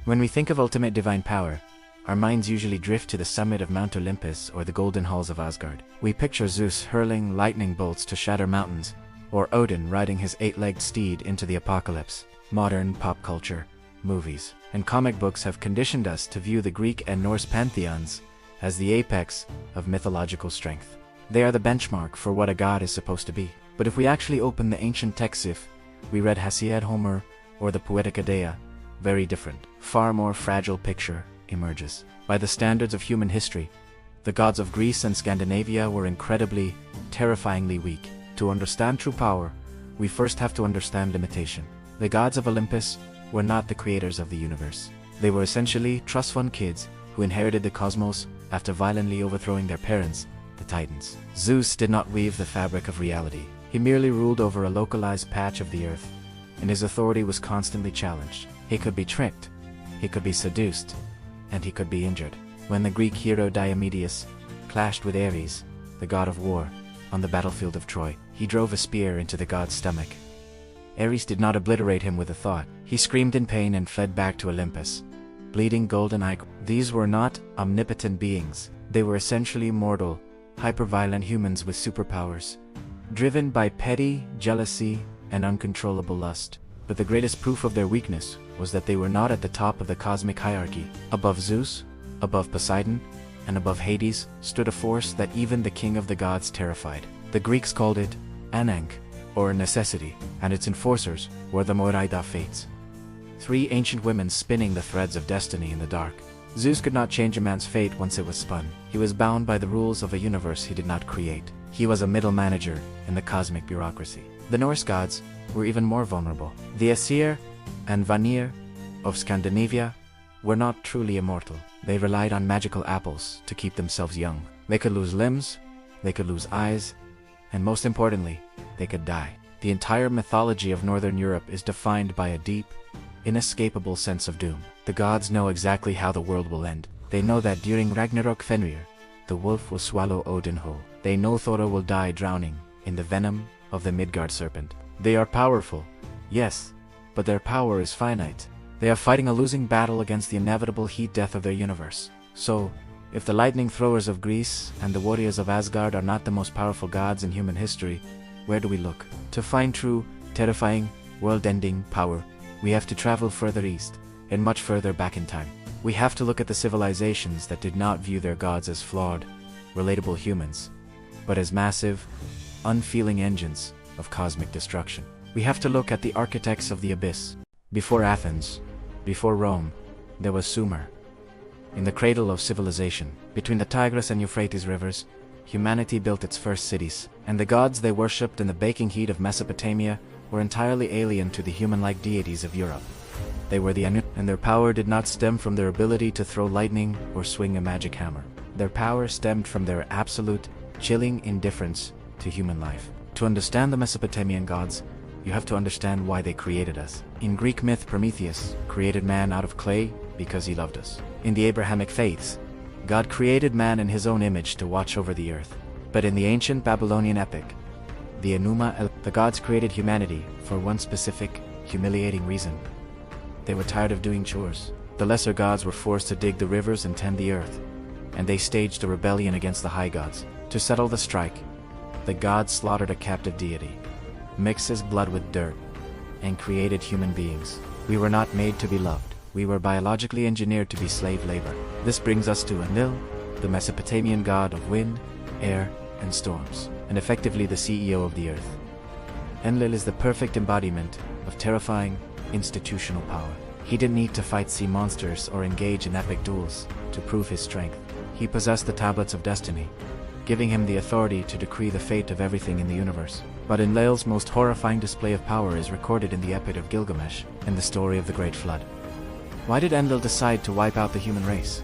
When we think of ultimate divine power, our minds usually drift to the summit of Mount Olympus or the golden halls of Asgard. We picture Zeus hurling lightning bolts to shatter mountains, or Odin riding his 8-legged steed into the apocalypse. Modern pop culture, movies, and comic books have conditioned us to view the Greek and Norse pantheons as the apex of mythological strength. They are the benchmark for what a god is supposed to be. But if we actually open the ancient texts, if we read Hesiod, Homer, or the Poetica Dea, very different, far more fragile picture emerges. By the standards of human history, the gods of Greece and Scandinavia were incredibly, terrifyingly weak. To understand true power, we first have to understand limitation. The gods of Olympus were not the creators of the universe. They were essentially trust fund kids who inherited the cosmos after violently overthrowing their parents, the Titans. Zeus did not weave the fabric of reality. He merely ruled over a localized patch of the earth, and his authority was constantly challenged. He could be tricked, he could be seduced, and he could be injured. When the Greek hero Diomedes clashed with Ares, the god of war, on the battlefield of Troy, he drove a spear into the god's stomach. Ares did not obliterate him with a thought. He screamed in pain and fled back to Olympus, bleeding golden eye. These were not omnipotent beings. They were essentially mortal, hyper-violent humans with superpowers, driven by petty jealousy and uncontrollable lust. But the greatest proof of their weakness was that they were not at the top of the cosmic hierarchy. Above Zeus, above Poseidon, and above Hades stood a force that even the king of the gods terrified. The Greeks called it Anank, or necessity, and its enforcers were the Moiraida fates. 3 ancient women spinning the threads of destiny in the dark. Zeus could not change a man's fate once it was spun. He was bound by the rules of a universe he did not create. He was a middle manager in the cosmic bureaucracy. The Norse gods were even more vulnerable. The Aesir and Vanir of Scandinavia were not truly immortal. They relied on magical apples to keep themselves young. They could lose limbs, they could lose eyes, and most importantly, they could die. The entire mythology of Northern Europe is defined by a deep, inescapable sense of doom. The gods know exactly how the world will end. They know that during Ragnarok Fenrir, the wolf will swallow Odin whole. They know Thor will die drowning in the venom of the Midgard serpent. They are powerful, yes, but their power is finite. They are fighting a losing battle against the inevitable heat death of their universe. So, if the lightning throwers of Greece and the warriors of Asgard are not the most powerful gods in human history, where do we look? To find true, terrifying, world-ending power, we have to travel further east, and much further back in time. We have to look at the civilizations that did not view their gods as flawed, relatable humans, but as massive, unfeeling engines of cosmic destruction. We have to look at the architects of the abyss. Before Athens, before Rome, there was Sumer. In the cradle of civilization, between the Tigris and Euphrates rivers, humanity built its first cities, and the gods they worshipped in the baking heat of Mesopotamia were entirely alien to the human-like deities of Europe. They were the Annunaki, and their power did not stem from their ability to throw lightning or swing a magic hammer. Their power stemmed from their absolute, chilling indifference to human life. To understand the Mesopotamian gods, you have to understand why they created us. In Greek myth, Prometheus created man out of clay because he loved us. In the Abrahamic faiths, God created man in his own image to watch over the earth. But in the ancient Babylonian epic, the the gods created humanity for one specific, humiliating reason. They were tired of doing chores. The lesser gods were forced to dig the rivers and tend the earth, and they staged a rebellion against the high gods. To settle the strike, the gods slaughtered a captive deity, mixed his blood with dirt, and created human beings. We were not made to be loved. We were biologically engineered to be slave labor. This brings us to Enlil, the Mesopotamian god of wind, air, and storms, and effectively the CEO of the earth. Enlil is the perfect embodiment of terrifying, institutional power. He didn't need to fight sea monsters or engage in epic duels to prove his strength. He possessed the tablets of destiny, giving him the authority to decree the fate of everything in the universe. But Enlil's most horrifying display of power is recorded in the Epic of Gilgamesh and the story of the Great Flood. Why did Enlil decide to wipe out the human race?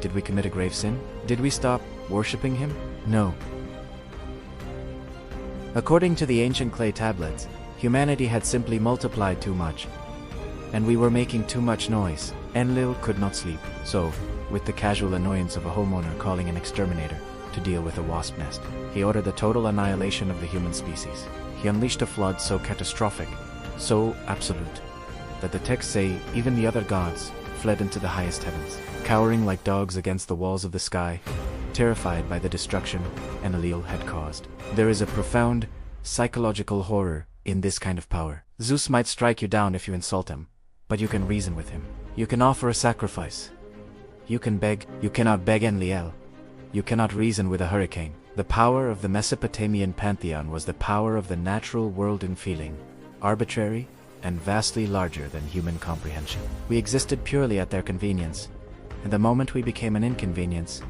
Did we commit a grave sin? Did we stop worshipping him? No. According to the ancient clay tablets, humanity had simply multiplied too much, and we were making too much noise. Enlil could not sleep, so, with the casual annoyance of a homeowner calling an exterminator to deal with a wasp nest, he ordered the total annihilation of the human species. He unleashed a flood so catastrophic, so absolute, that the texts say even the other gods fled into the highest heavens, cowering like dogs against the walls of the sky, terrified by the destruction Enlil had caused. There is a profound psychological horror in this kind of power. Zeus might strike you down if you insult him, but you can reason with him. You can offer a sacrifice. You can beg. You cannot beg Enlil. You cannot reason with a hurricane. The power of the Mesopotamian pantheon was the power of the natural world in feeling, arbitrary and vastly larger than human comprehension. We existed purely at their convenience, and the moment we became an inconvenience,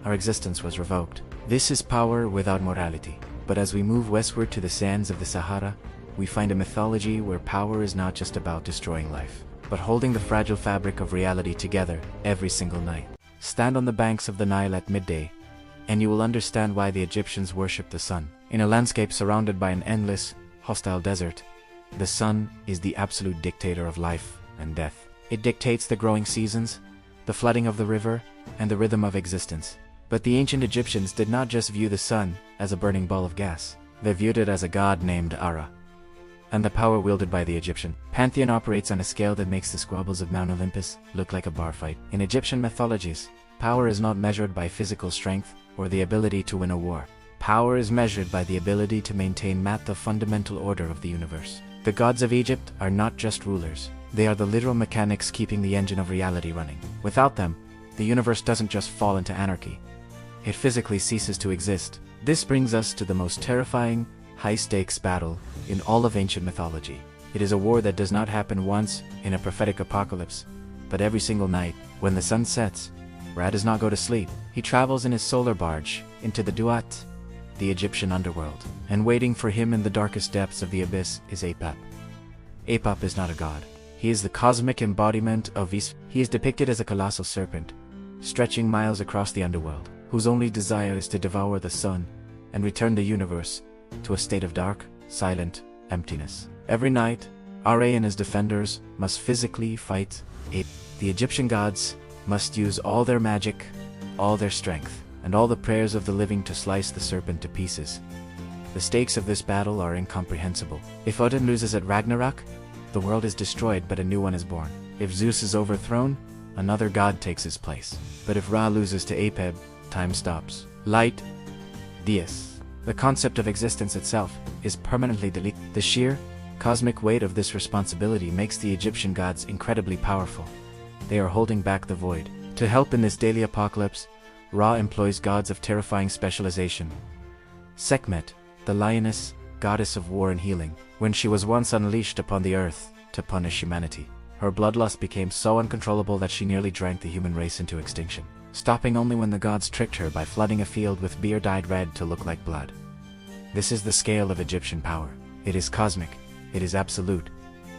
our existence was revoked. This is power without morality. But as we move westward to the sands of the Sahara, we find a mythology where power is not just about destroying life, but holding the fragile fabric of reality together every single night. Stand on the banks of the Nile at midday, and you will understand why the Egyptians worshipped the sun. In a landscape surrounded by an endless, hostile desert, the sun is the absolute dictator of life and death. It dictates the growing seasons, the flooding of the river, and the rhythm of existence. But the ancient Egyptians did not just view the sun as a burning ball of gas. They viewed it as a god named Ara. And the power wielded by the Egyptian pantheon operates on a scale that makes the squabbles of Mount Olympus look like a bar fight. In Egyptian mythologies, power is not measured by physical strength or the ability to win a war. Power is measured by the ability to maintain the fundamental order of the universe. The gods of Egypt are not just rulers. They are the literal mechanics keeping the engine of reality running. Without them, the universe doesn't just fall into anarchy. It physically ceases to exist. This brings us to the most terrifying, high-stakes battle in all of ancient mythology. It is a war that does not happen once in a prophetic apocalypse, but every single night. When the sun sets, Ra does not go to sleep. He travels in his solar barge into the Duat, the Egyptian underworld, and waiting for him in the darkest depths of the abyss is Apep. Apep is not a god. He is the cosmic embodiment of Vis. He is depicted as a colossal serpent, stretching miles across the underworld, whose only desire is to devour the sun and return the universe to a state of dark, silent emptiness. Every night, Ra and his defenders must physically fight Apep. The Egyptian gods must use all their magic, all their strength, and all the prayers of the living to slice the serpent to pieces. The stakes of this battle are incomprehensible. If Odin loses at Ragnarok, the world is destroyed but a new one is born. If Zeus is overthrown, another god takes his place. But if Ra loses to Apep, time stops. Light, Deus. The concept of existence itself is permanently deleted. The sheer, cosmic weight of this responsibility makes the Egyptian gods incredibly powerful. They are holding back the void. To help in this daily apocalypse, Ra employs gods of terrifying specialization. Sekhmet, the lioness, goddess of war and healing, when she was once unleashed upon the earth to punish humanity, her bloodlust became so uncontrollable that she nearly drank the human race into extinction, stopping only when the gods tricked her by flooding a field with beer dyed red to look like blood. This is the scale of Egyptian power. It is cosmic, it is absolute,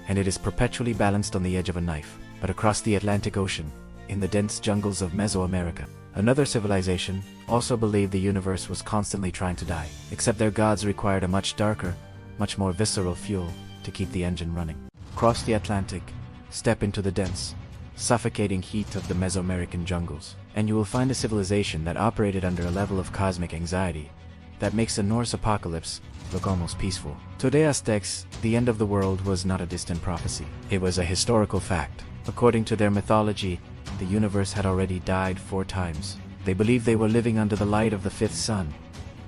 and it is perpetually balanced on the edge of a knife. But across the Atlantic Ocean, in the dense jungles of Mesoamerica, another civilization also believed the universe was constantly trying to die, except their gods required a much darker, much more visceral fuel to keep the engine running. Cross the Atlantic, step into the dense, suffocating heat of the Mesoamerican jungles, and you will find a civilization that operated under a level of cosmic anxiety that makes the Norse apocalypse look almost peaceful. To the Aztecs, the end of the world was not a distant prophecy. It was a historical fact. According to their mythology, the universe had already died 4 times. They believed they were living under the light of the 5th sun,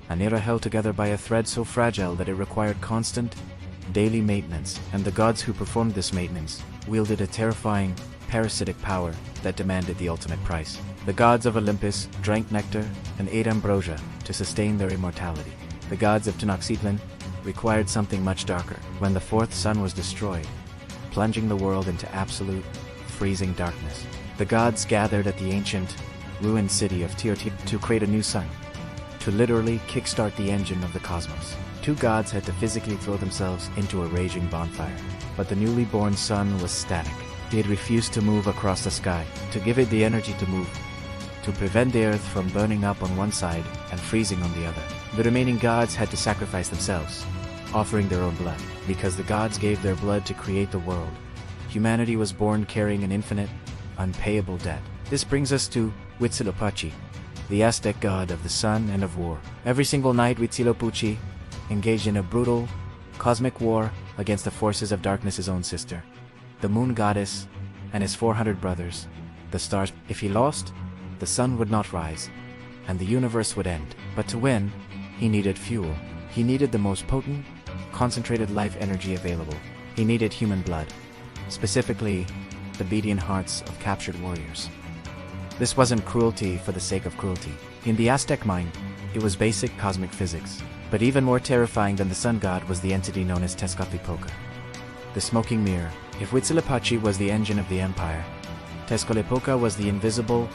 an era held together by a thread so fragile that it required constant, daily maintenance, and the gods who performed this maintenance wielded a terrifying, parasitic power that demanded the ultimate price. The gods of Olympus drank nectar and ate ambrosia to sustain their immortality. The gods of Tenochtitlan required something much darker. When the 4th sun was destroyed, plunging the world into absolute, freezing darkness, the gods gathered at the ancient, ruined city of Teotihuacan to create a new sun, to literally kickstart the engine of the cosmos. 2 gods had to physically throw themselves into a raging bonfire, but the newly born sun was static. He had refused to move across the sky, to give it the energy to move, to prevent the earth from burning up on one side and freezing on the other. The remaining gods had to sacrifice themselves, offering their own blood. Because the gods gave their blood to create the world, humanity was born carrying an infinite, unpayable debt. This brings us to Huitzilopochtli, the Aztec god of the sun and of war. Every single night Huitzilopochtli engaged in a brutal, cosmic war against the forces of darkness, his own sister, the moon goddess, and his 400 brothers, the stars. If he lost, the sun would not rise, and the universe would end. But to win, he needed fuel. He needed the most potent, concentrated life energy available. He needed human blood, specifically the beating hearts of captured warriors. This wasn't cruelty for the sake of cruelty. In the Aztec mind, it was basic cosmic physics. But even more terrifying than the sun god was the entity known as Tezcatlipoca, the smoking mirror. If Huitzilopochtli was the engine of the empire, Tezcatlipoca was the invisible,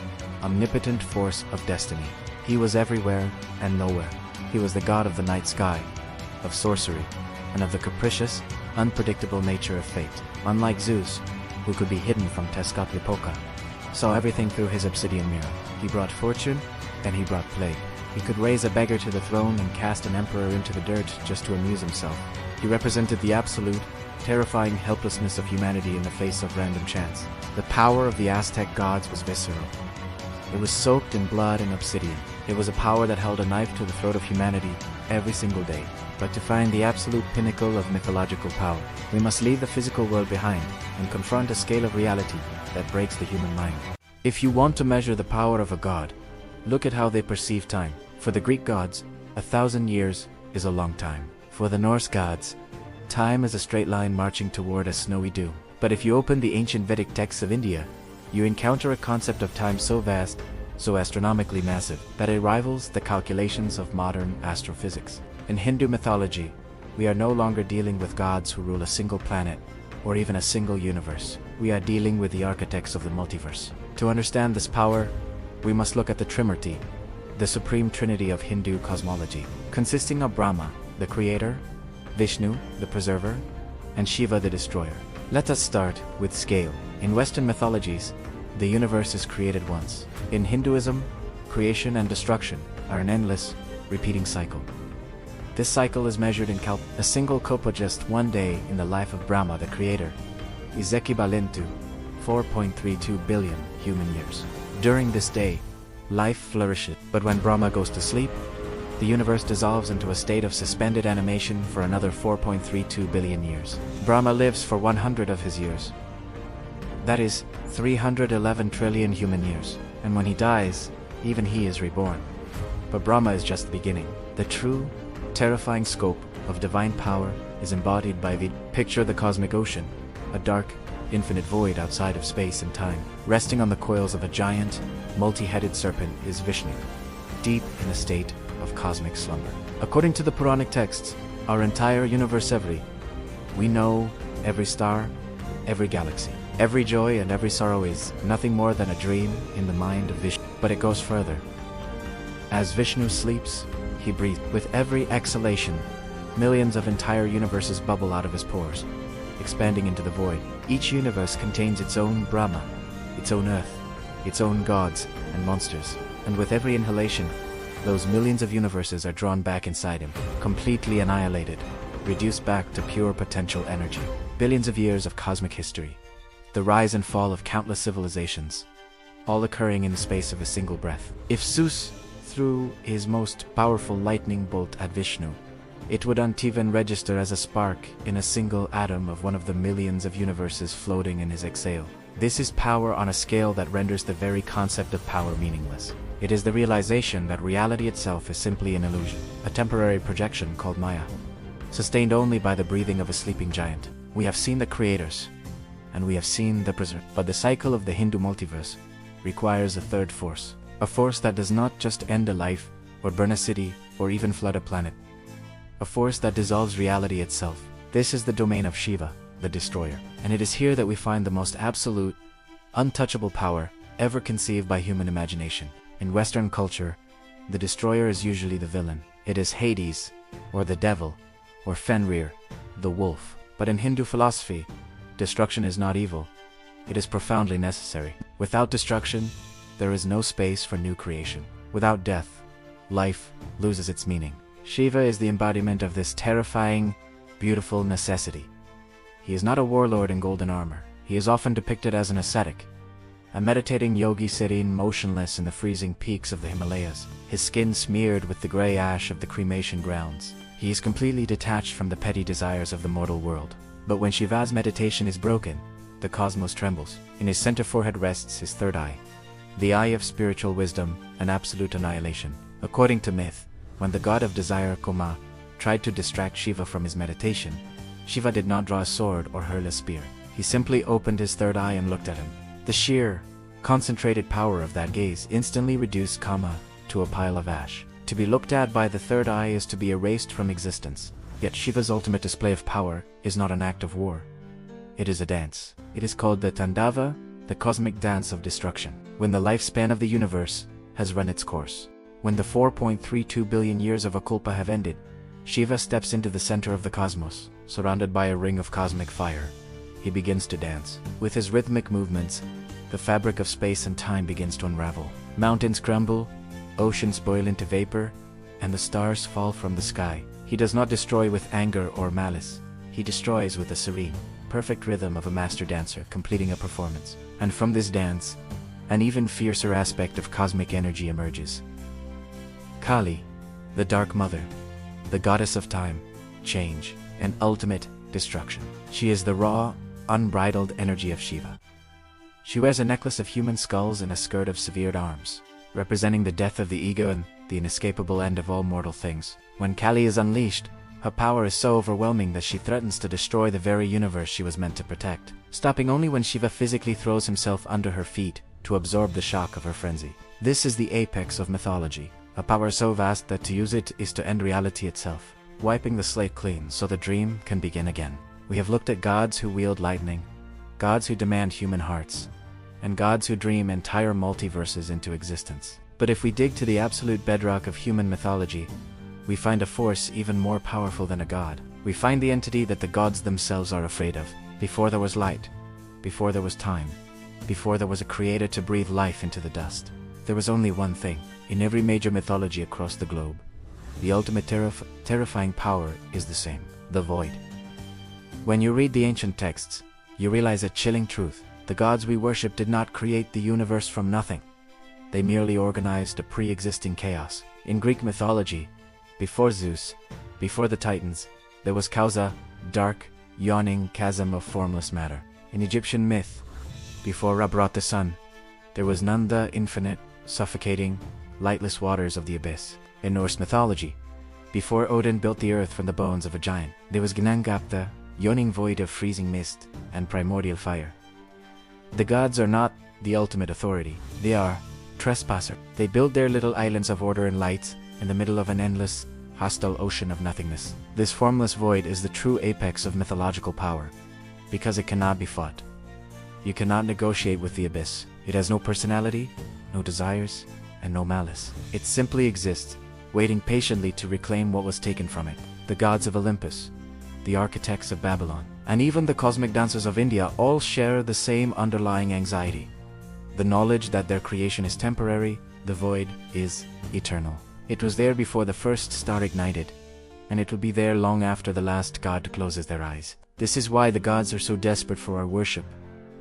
omnipotent force of destiny. He was everywhere and nowhere. He was the god of the night sky, of sorcery, and of the capricious, unpredictable nature of fate. Unlike Zeus, who could be hidden from Tezcatlipoca, saw everything through his obsidian mirror. He brought fortune, and he brought plague. He could raise a beggar to the throne and cast an emperor into the dirt just to amuse himself. He represented the absolute, terrifying helplessness of humanity in the face of random chance. The power of the Aztec gods was visceral. It was soaked in blood and obsidian. It was a power that held a knife to the throat of humanity every single day. But to find the absolute pinnacle of mythological power, we must leave the physical world behind and confront a scale of reality that breaks the human mind. If you want to measure the power of a god, look at how they perceive time. For the Greek gods, 1,000 years is a long time. For the Norse gods, time is a straight line marching toward a snowy doom. But if you open the ancient Vedic texts of India, you encounter a concept of time so vast, so astronomically massive, that it rivals the calculations of modern astrophysics. In Hindu mythology, we are no longer dealing with gods who rule a single planet, or even a single universe. We are dealing with the architects of the multiverse. To understand this power, we must look at the Trimurti, the supreme trinity of Hindu cosmology, consisting of Brahma, the creator, Vishnu, the preserver, and Shiva, the destroyer. Let us start with scale. In Western mythologies, the universe is created once. In Hinduism, creation and destruction are an endless, repeating cycle. This cycle is measured in kalpa. A single kalpa, just one day in the life of Brahma, the creator, is equivalent to 4.32 billion human years. During this day, life flourishes. But when Brahma goes to sleep, the universe dissolves into a state of suspended animation for another 4.32 billion years. Brahma lives for 100 of his years. That is 311 trillion human years. And when he dies, even he is reborn. But Brahma is just the beginning. The true, terrifying scope of divine power is embodied by Vedic. Picture the cosmic ocean, a dark, infinite void outside of space and time. Resting on the coils of a giant, multi-headed serpent is Vishnu, deep in a state of cosmic slumber. According to the Puranic texts, our entire universe, we know every star, every galaxy, every joy and every sorrow is nothing more than a dream in the mind of Vishnu. But it goes further. As Vishnu sleeps, he breathes. With every exhalation, millions of entire universes bubble out of his pores, expanding into the void. Each universe contains its own Brahma, its own earth, its own gods and monsters. And with every inhalation, those millions of universes are drawn back inside him, completely annihilated, reduced back to pure potential energy. Billions of years of cosmic history, the rise and fall of countless civilizations, all occurring in the space of a single breath. If Zeus threw his most powerful lightning bolt at Vishnu, it would not even register as a spark in a single atom of one of the millions of universes floating in his exhale. This is power on a scale that renders the very concept of power meaningless. It is the realization that reality itself is simply an illusion, a temporary projection called Maya, sustained only by the breathing of a sleeping giant. We have seen the creators, and we have seen the preserver. But the cycle of the Hindu multiverse requires a third force, a force that does not just end a life, or burn a city, or even flood a planet. A force that dissolves reality itself. This is the domain of Shiva, the destroyer. And it is here that we find the most absolute, untouchable power ever conceived by human imagination. In Western culture, the destroyer is usually the villain. It is Hades, or the devil, or Fenrir, the wolf. But in Hindu philosophy, destruction is not evil. It is profoundly necessary. Without destruction, there is no space for new creation. Without death, life loses its meaning. Shiva is the embodiment of this terrifying, beautiful necessity. He is not a warlord in golden armor. He is often depicted as an ascetic, a meditating yogi sitting motionless in the freezing peaks of the Himalayas, his skin smeared with the gray ash of the cremation grounds. He is completely detached from the petty desires of the mortal world. But when Shiva's meditation is broken, the cosmos trembles. In his center forehead rests his third eye, the eye of spiritual wisdom and absolute annihilation. According to myth, when the god of desire Koma tried to distract Shiva from his meditation, Shiva did not draw a sword or hurl a spear. He simply opened his third eye and looked at him. The sheer, concentrated power of that gaze instantly reduced Kama to a pile of ash. To be looked at by the third eye is to be erased from existence. Yet Shiva's ultimate display of power is not an act of war. It is a dance. It is called the Tandava, the cosmic dance of destruction. When the lifespan of the universe has run its course, when the 4.32 billion years of Akulpa have ended, Shiva steps into the center of the cosmos, surrounded by a ring of cosmic fire. He begins to dance. With his rhythmic movements, the fabric of space and time begins to unravel. Mountains crumble, oceans boil into vapor, and the stars fall from the sky. He does not destroy with anger or malice. He destroys with the serene, perfect rhythm of a master dancer completing a performance. And from this dance, an even fiercer aspect of cosmic energy emerges. Kali, the Dark Mother, the goddess of time, change, and ultimate destruction. She is the raw, unbridled energy of Shiva. She wears a necklace of human skulls and a skirt of severed arms, representing the death of the ego and the inescapable end of all mortal things. When Kali is unleashed, her power is so overwhelming that she threatens to destroy the very universe she was meant to protect, stopping only when Shiva physically throws himself under her feet to absorb the shock of her frenzy. This is the apex of mythology, a power so vast that to use it is to end reality itself, wiping the slate clean so the dream can begin again. We have looked at gods who wield lightning, gods who demand human hearts, and gods who dream entire multiverses into existence. But if we dig to the absolute bedrock of human mythology, we find a force even more powerful than a god. We find the entity that the gods themselves are afraid of. Before there was light, before there was time, before there was a creator to breathe life into the dust, there was only one thing. In every major mythology across the globe, the ultimate terrifying power is the same: the void. When you read the ancient texts, you realize a chilling truth. The gods we worship did not create the universe from nothing. They merely organized a pre-existing chaos. In Greek mythology, before Zeus, before the Titans, there was Causa, dark, yawning chasm of formless matter. In Egyptian myth, before Ra brought the sun, there was Nanda, infinite, suffocating, lightless waters of the abyss. In Norse mythology, before Odin built the earth from the bones of a giant, there was Gnangapta, yawning void of freezing mist and primordial fire. The gods are not the ultimate authority. They are trespasser. They build their little islands of order and light in the middle of an endless, hostile ocean of nothingness. This formless void is the true apex of mythological power, because it cannot be fought. You cannot negotiate with the abyss. It has no personality, no desires, and no malice. It simply exists, waiting patiently to reclaim what was taken from it. The gods of Olympus, the architects of Babylon, and even the cosmic dancers of India all share the same underlying anxiety: the knowledge that their creation is temporary, the void is eternal. It was there before the first star ignited, and it will be there long after the last god closes their eyes. This is why the gods are so desperate for our worship,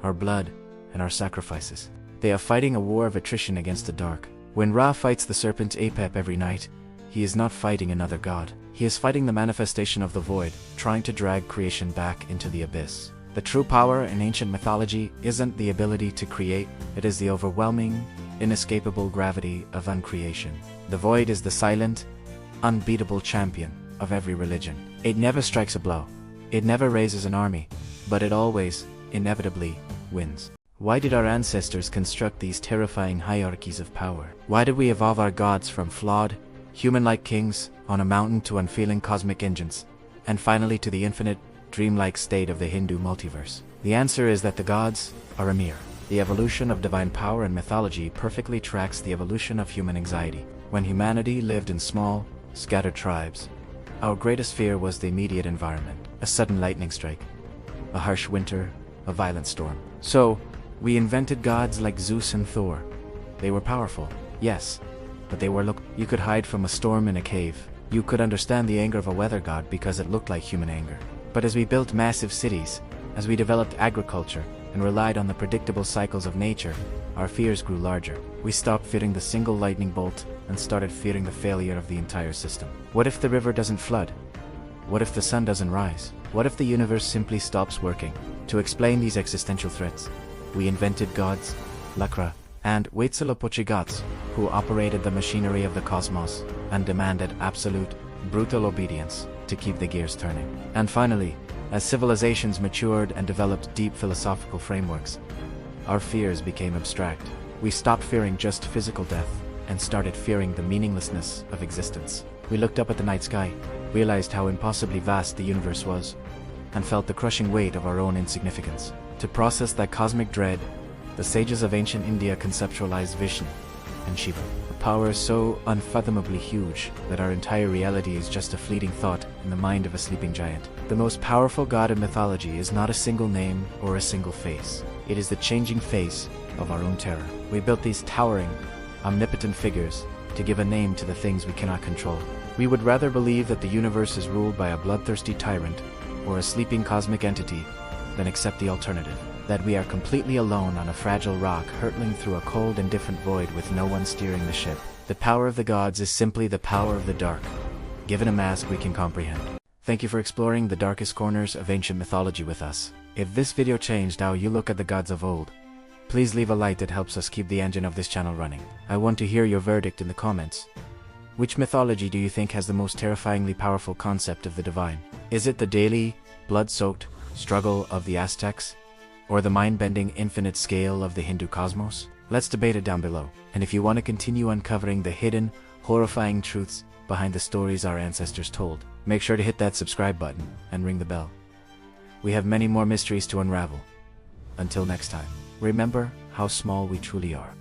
our blood, and our sacrifices. They are fighting a war of attrition against the dark. When Ra fights the serpent Apep every night, he is not fighting another god. He is fighting the manifestation of the void, trying to drag creation back into the abyss. The true power in ancient mythology isn't the ability to create, it is the overwhelming, inescapable gravity of uncreation. The void is the silent, unbeatable champion of every religion. It never strikes a blow. It never raises an army, but it always, inevitably, wins. Why did our ancestors construct these terrifying hierarchies of power? Why did we evolve our gods from flawed, human-like kings on a mountain to unfeeling cosmic engines, and finally to the infinite, dreamlike state of the Hindu multiverse? The answer is that the gods are a mirror. The evolution of divine power in mythology perfectly tracks the evolution of human anxiety. When humanity lived in small, scattered tribes, our greatest fear was the immediate environment: a sudden lightning strike, a harsh winter, a violent storm. So, we invented gods like Zeus and Thor. They were powerful, yes, but they were you could hide from a storm in a cave. You could understand the anger of a weather god because it looked like human anger. But as we built massive cities, as we developed agriculture, and relied on the predictable cycles of nature, our fears grew larger. We stopped fearing the single lightning bolt and started fearing the failure of the entire system. What if the river doesn't flood? What if the sun doesn't rise? What if the universe simply stops working? To explain these existential threats, we invented gods, Lakra, and Huitzilopochtli, who operated the machinery of the cosmos and demanded absolute, brutal obedience to keep the gears turning. And finally, as civilizations matured and developed deep philosophical frameworks, our fears became abstract. We stopped fearing just physical death and started fearing the meaninglessness of existence. We looked up at the night sky, realized how impossibly vast the universe was, and felt the crushing weight of our own insignificance. To process that cosmic dread, the sages of ancient India conceptualized Vishnu and Shiva, a power so unfathomably huge that our entire reality is just a fleeting thought in the mind of a sleeping giant. The most powerful god in mythology is not a single name or a single face. It is the changing face of our own terror. We built these towering, omnipotent figures to give a name to the things we cannot control. We would rather believe that the universe is ruled by a bloodthirsty tyrant or a sleeping cosmic entity than accept the alternative, that we are completely alone on a fragile rock hurtling through a cold, indifferent void with no one steering the ship. The power of the gods is simply the power of the dark, given a mask we can comprehend. Thank you for exploring the darkest corners of ancient mythology with us. If this video changed how you look at the gods of old, please leave a like that helps us keep the engine of this channel running. I want to hear your verdict in the comments. Which mythology do you think has the most terrifyingly powerful concept of the divine? Is it the daily, blood-soaked struggle of the Aztecs, or the mind-bending infinite scale of the Hindu cosmos? Let's debate it down below. And if you want to continue uncovering the hidden, horrifying truths behind the stories our ancestors told, make sure to hit that subscribe button and ring the bell. We have many more mysteries to unravel. Until next time, remember how small we truly are.